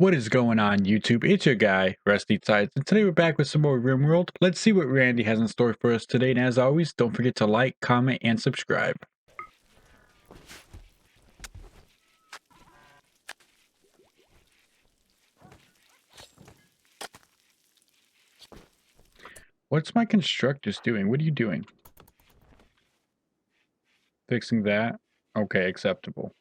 What is going on, YouTube? It's your guy, Rusty Tides, and today we're back with some more Rimworld. Let's see what Randy has in store for us today, and as always, don't forget to like, comment, and subscribe. What's my constructors doing? What are you doing? Fixing that? Okay, acceptable.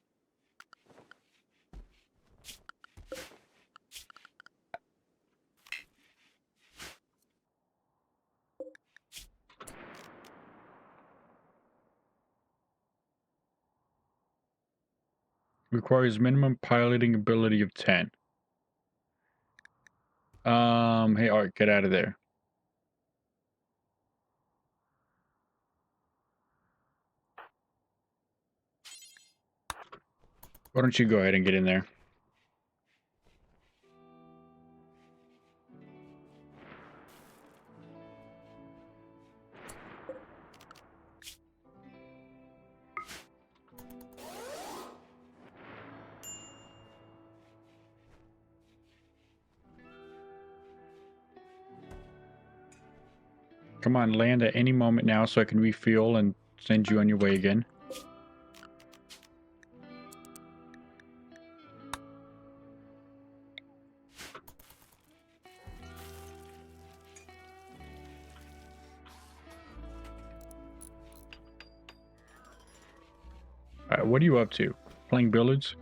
Requires minimum piloting ability of 10. Hey Art, get out of there. Why don't you go ahead and get in there? Come on, land at any moment now so I can refuel and send you on your way again. Alright, what are you up to? Playing billiards?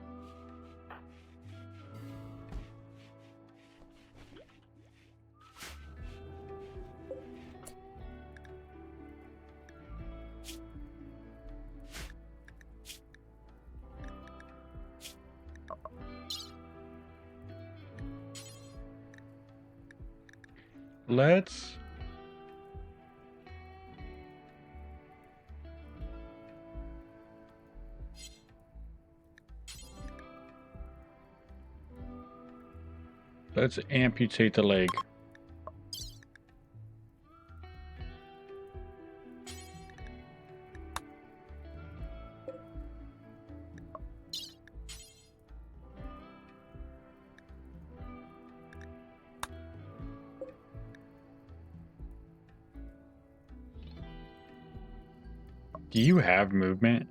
Let's amputate the leg. Do you have movement?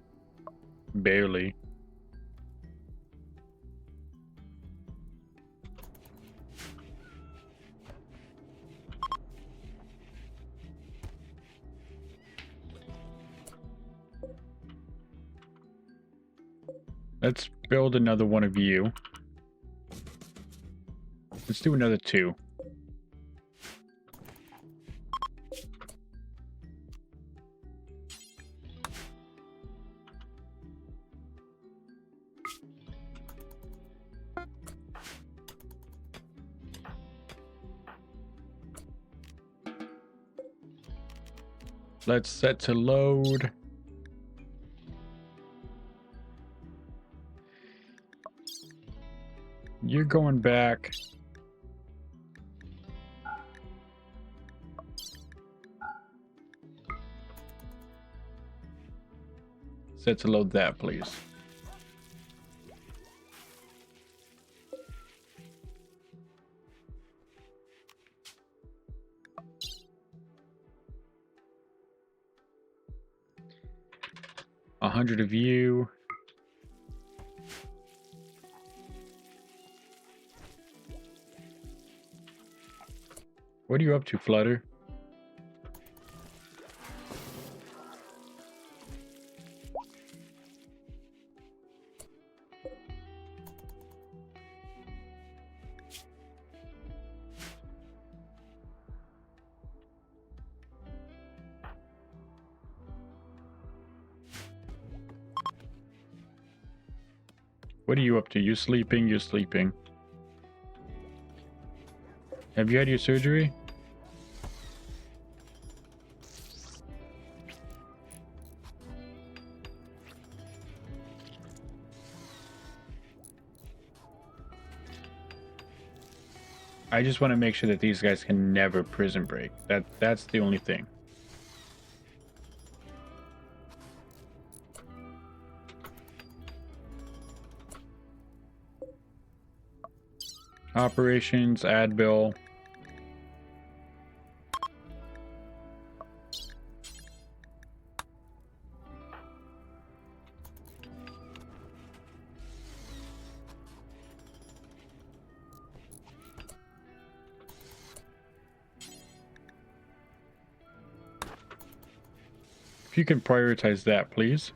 Barely. Let's build another one of you. Let's do another 2. Let's set to load. You're going back. Set to load that, please. A 100 of you. What are you up to, Flutter? What are you up to? You sleeping? You're sleeping. Have you had your surgery? I just want to make sure that these guys can never prison break. That's the only thing. Operations, Advil. If you can prioritize that, please.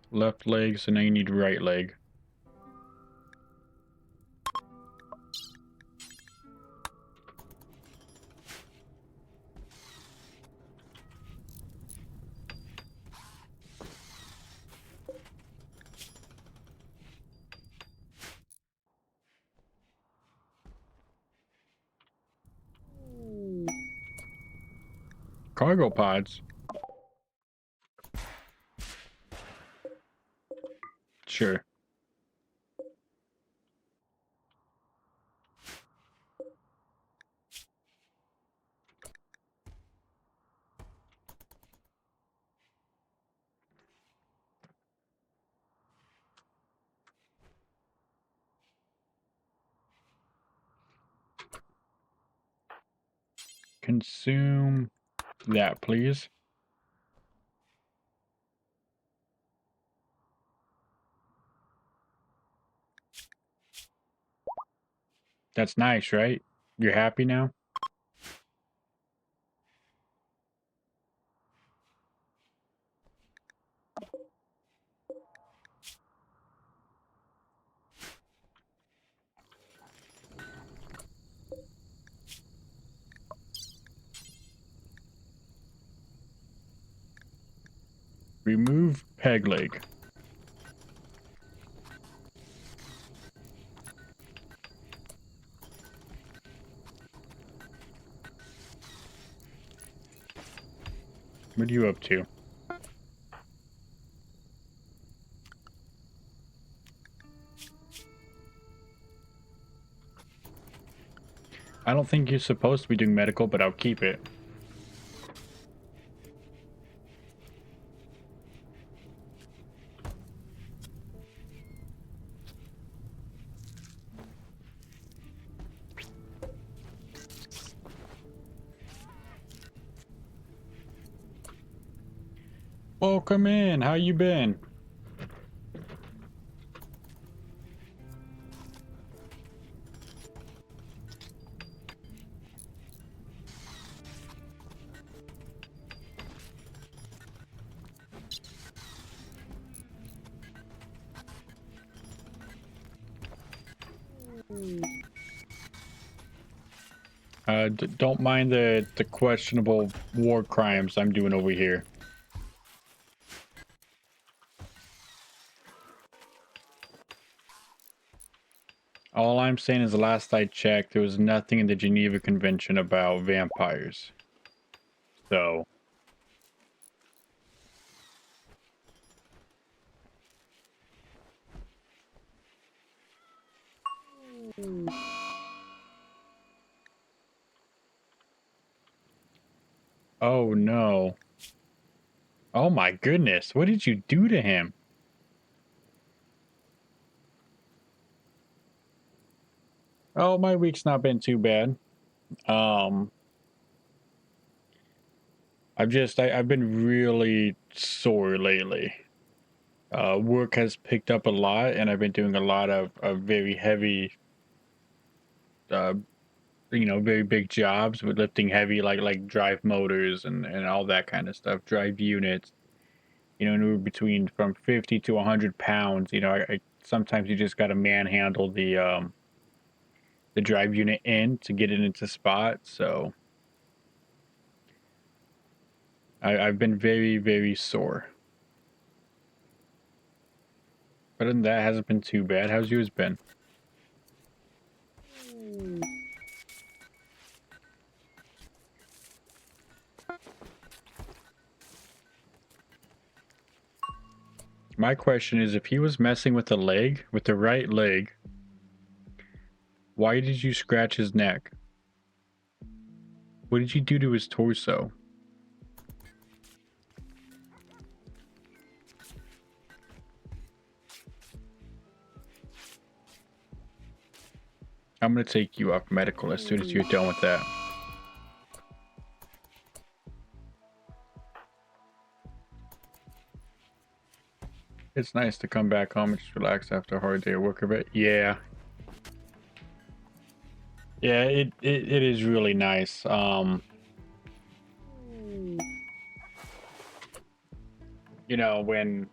Left leg, so now you need right leg. Cargo pods. Sure. Consume that, please. That's nice, right? You're happy now? Remove peg leg. What are you up to? I don't think you're supposed to be doing medical, but I'll keep it. Welcome in. How you been? Don't mind the questionable war crimes I'm doing over here. All I'm saying is the last I checked, there was nothing in the Geneva Convention about vampires. So... Oh no. Oh my goodness, what did you do to him? Oh, my week's not been too bad. Um, I've been really sore lately. Work has picked up a lot, and I've been doing a lot of very heavy, uh, very big jobs with lifting heavy, like drive motors and all that kind of stuff, drive units. Anywhere between from 50 to 100 pounds. I sometimes you just got to manhandle the drive unit in to get it into spot. So I've been very, very sore. Other than that, hasn't been too bad. How's yours been? My question is, if he was messing with the leg, with the right leg, why did you scratch his neck? What did you do to his torso? I'm gonna take you off medical as soon as you're done with that. It's nice to come back home and just relax after a hard day of work a bit. Yeah. Yeah, it is really nice. You know, when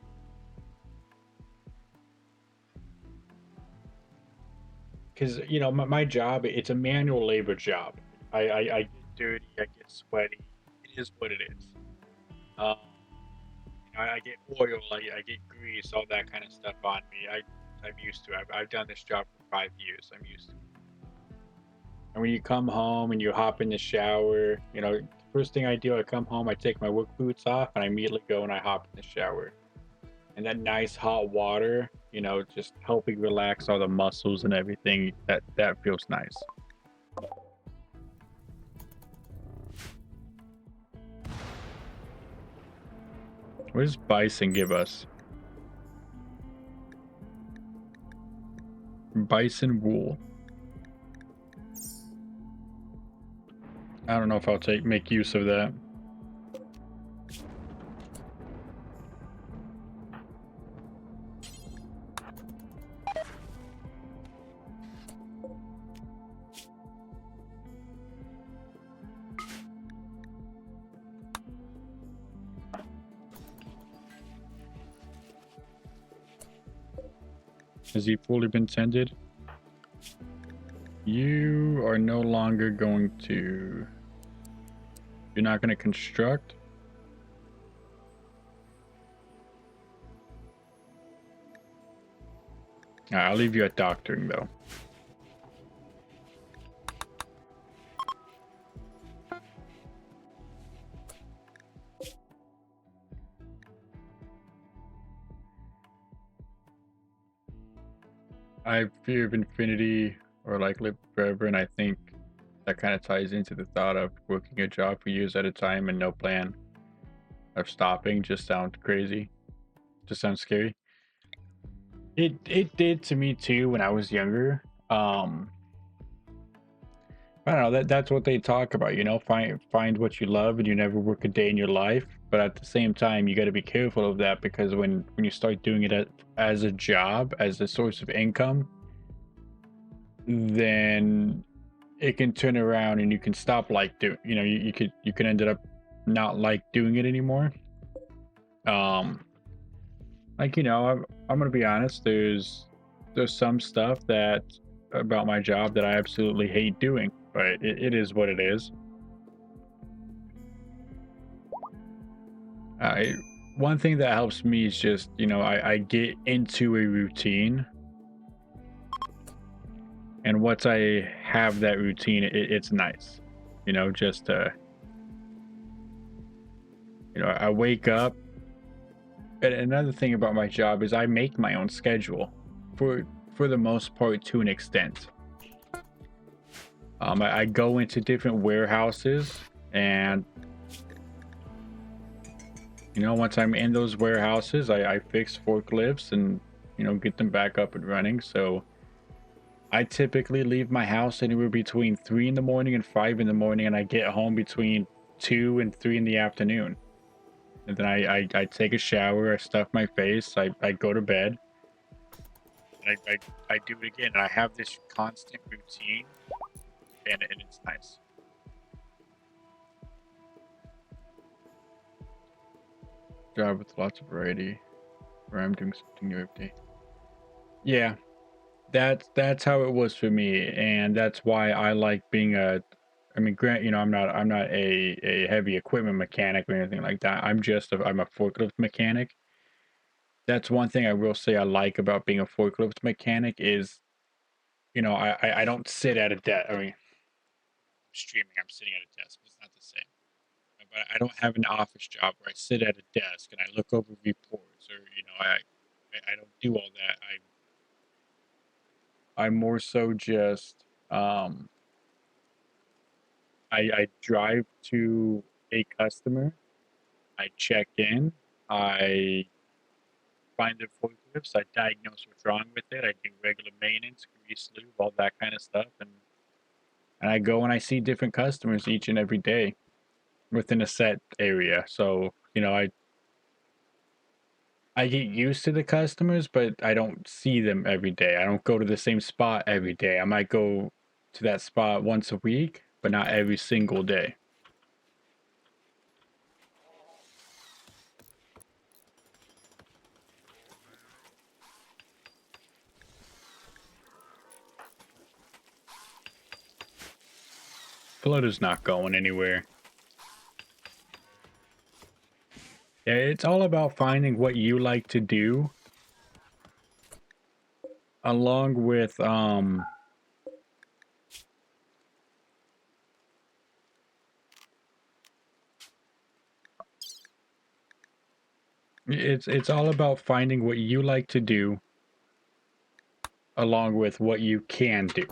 because you know my job, it's a manual labor job. I get dirty, I get sweaty. It is what it is. Um, I get oil, I get grease, all that kind of stuff on me. I'm used to it. I've done this job for 5 years. I'm used to it. And when you come home and you hop in the shower, you know, first thing I do, I come home, I take my work boots off, and I immediately go and I hop in the shower. And that nice hot water, you know, just helping relax all the muscles and everything. That feels nice. What does bison give us? Bison wool. I don't know if I'll make use of that. Has he fully been tended? You are no longer going to... You're not going to construct? I'll leave you at doctoring, though. I have fear of infinity, or like live forever, and I think that kind of ties into the thought of working a job for years at a time and no plan of stopping. Just sounds crazy. Just sounds scary. It did to me too when I was younger. I don't know, that's what they talk about, you know, find what you love and you never work a day in your life. But at the same time, you got to be careful of that, because when you start doing it as a job, as a source of income, then it can turn around and you can stop like do you know you can end up not like doing it anymore. Um, like you know, I'm gonna be honest. There's some stuff that about my job that I absolutely hate doing, but it is what it is. I One thing that helps me is just you know I get into a routine, and once I have that routine, it's nice. You know, just you know I wake up. And another thing about my job is I make my own schedule, for for the most part to an extent. I go into different warehouses, and you know once I'm in those warehouses, I fix forklifts and you know get them back up and running. So I typically leave my house anywhere between 3 in the morning and 5 in the morning, and I get home between 2 and 3 in the afternoon. And then I take a shower, I stuff my face, I go to bed, and I do it again. And I have this constant routine, and it's nice. Job with lots of variety, where I'm doing something new every day. Yeah, that's how it was for me, and that's why I like being a. I mean, grant you know I'm not a heavy equipment mechanic or anything like that. I'm a forklift mechanic. That's one thing I will say I like about being a forklift mechanic is you know I don't sit at a desk. I mean, streaming I'm sitting at a desk, but it's not the same. But I don't have an office job where I sit at a desk and I look over reports, or you know I don't do all that. I'm more so just I drive to a customer, I check in, I find their forklift, service. I diagnose what's wrong with it. I do regular maintenance, grease, lube, all that kind of stuff, and I go and I see different customers each and every day within a set area. So I get used to the customers, but I don't see them every day. I don't go to the same spot every day. I might go to that spot once a week, but not every single day. Flutter's not going anywhere. Yeah, it's all about finding what you like to do, along with it's all about finding what you like to do, along with what you can do.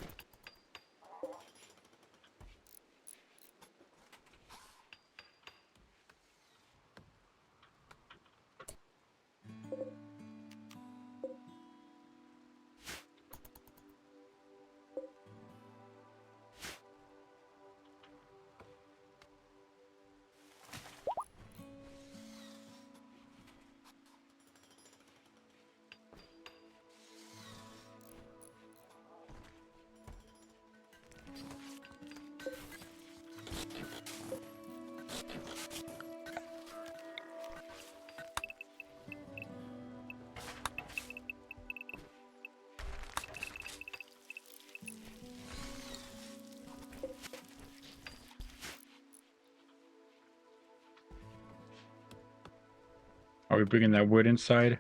Are we bringing that wood inside?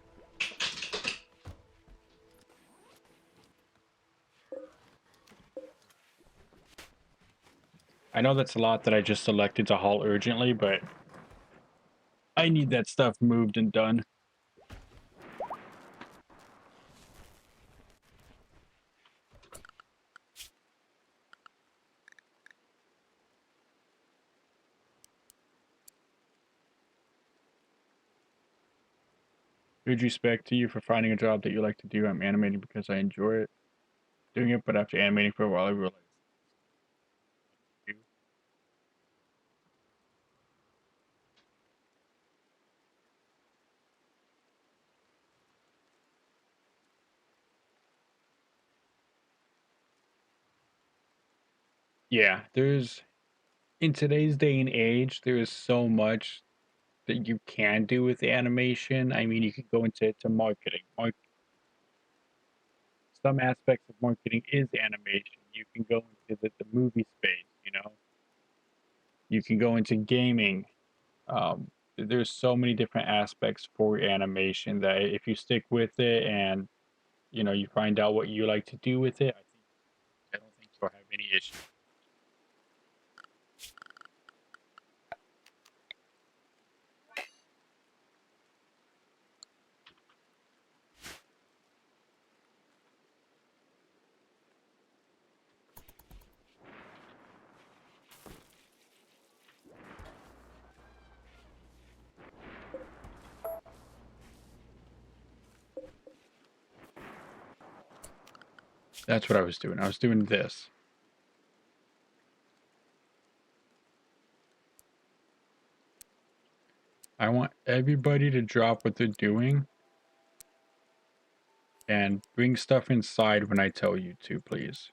I know that's a lot that I just selected to haul urgently, but I need that stuff moved and done. Huge respect to you for finding a job that you like to do. I'm animating because I enjoy it, doing it, but after animating for a while, I realized yeah, there's in today's day and age, there is so much that you can do with animation. I mean, you could go into marketing. Some aspects of marketing is animation. You can go into the movie space, you can go into gaming. There's so many different aspects for animation that if you stick with it and you find out what you like to do with it, I don't think you'll have any issue. That's what I was doing. I was doing this. I want everybody to drop what they're doing and bring stuff inside when I tell you to, please.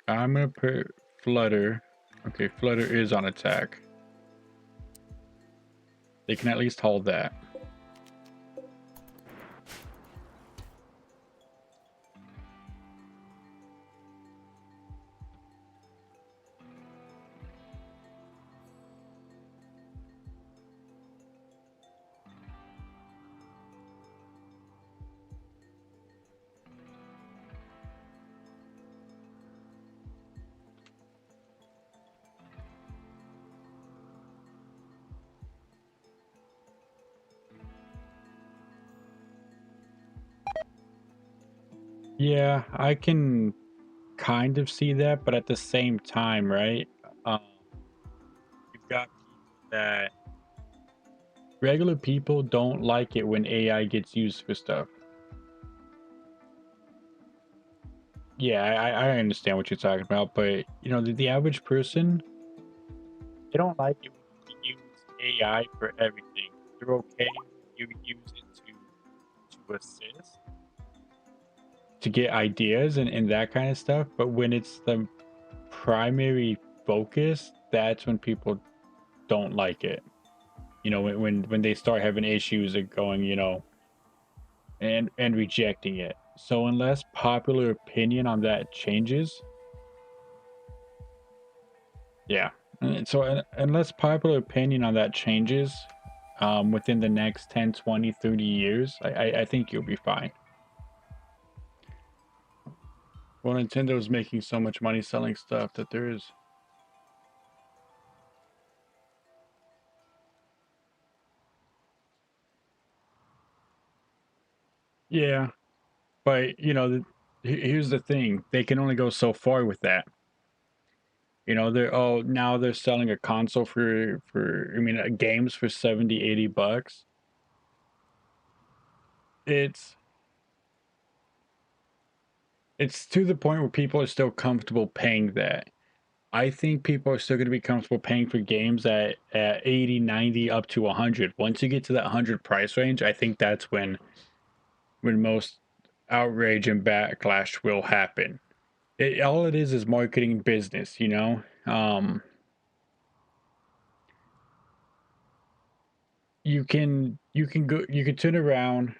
I'm gonna put Flutter. Okay, Flutter is on attack. They can at least hold that. Yeah, I can kind of see that, but at the same time, right? Um, you've got people that regular people don't like it when AI gets used for stuff. Yeah, I understand what you're talking about, but you know, the average person, they don't like it when you use AI for everything. They're okay when you use it to assist, to get ideas and that kind of stuff. But when it's the primary focus, that's when people don't like it. You know, when they start having issues of going, you know, and rejecting it. So unless popular opinion on that changes, yeah. So unless popular opinion on that changes within the next 10, 20, 30 years, I think you'll be fine. Well, Nintendo's making so much money selling stuff that there is. Yeah, but you know, here's the thing: they can only go so far with that. You know, now they're selling a console for I mean games for 70, 80 bucks. It's it's to the point where people are still comfortable paying that. I think people are still going to be comfortable paying for games at 80, 90, up to 100. Once you get to that 100 price range, I think that's when most outrage and backlash will happen. All it is marketing and business, you know. You can turn around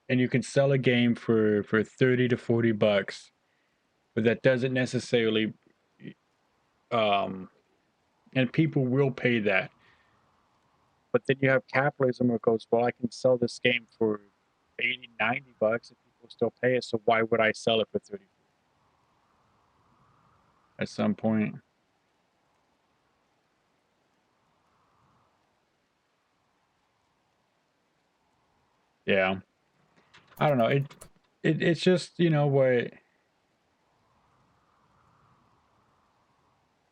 and you can sell a game for 30 to 40 bucks, but that doesn't necessarily um and people will pay that. But then you have capitalism where it goes, well, I can sell this game for 80, 90 bucks and people still pay it, so why would I sell it for 30 at some point? Yeah. I don't know. It's just, you know,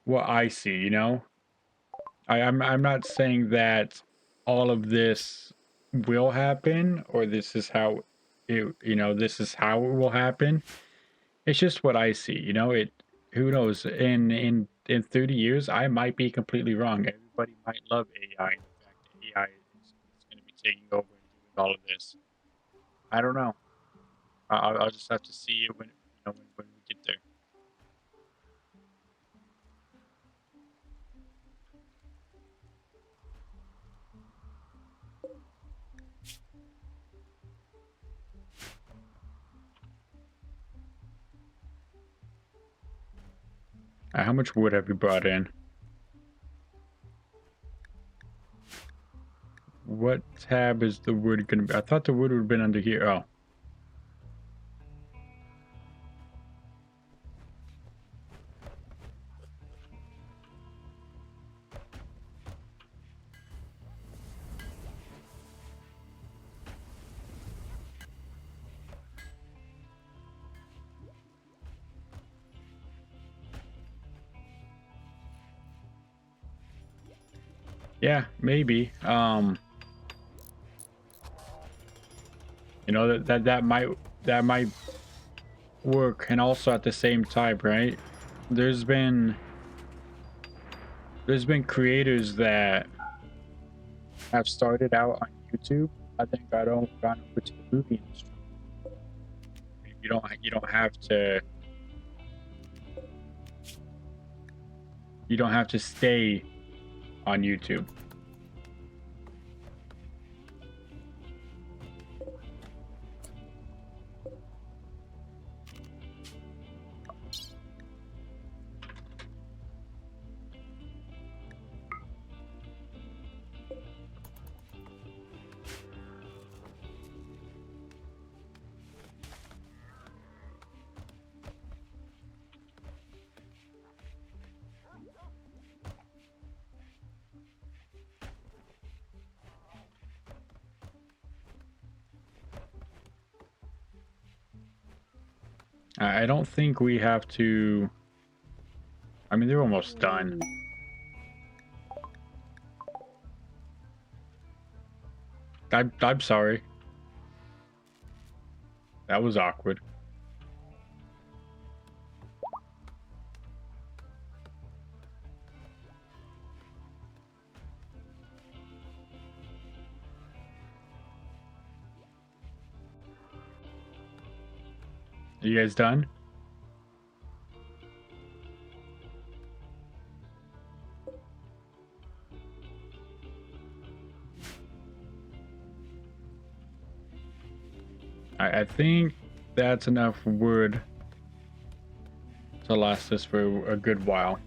what I see, you know? I'm not saying that all of this will happen or this is how this is how it will happen. It's just what I see, you know. It Who knows? In 30 years, I might be completely wrong. Everybody might love AI and the fact that AI is going to be taking over and doing all of this. I don't know. I'll just have to see it when we get there. How much wood have you brought in? What tab is the wood going to be? I thought the wood would have been under here. Oh, yeah, maybe. You know that might work, and also at the same time, right? There's been there's been creators that have started out on YouTube. I think I don't gone over to the movie industry. You don't have to stay on YouTube. I don't think we have to. I mean, they're almost done. I'm sorry. That was awkward. Are you guys done? I think that's enough wood to last us for a good while.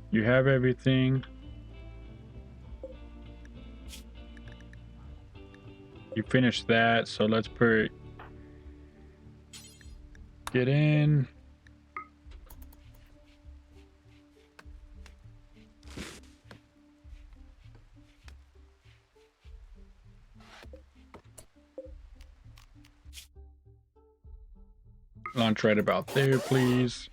You have everything. You finished that, so let's put get in. Launch right about there, please.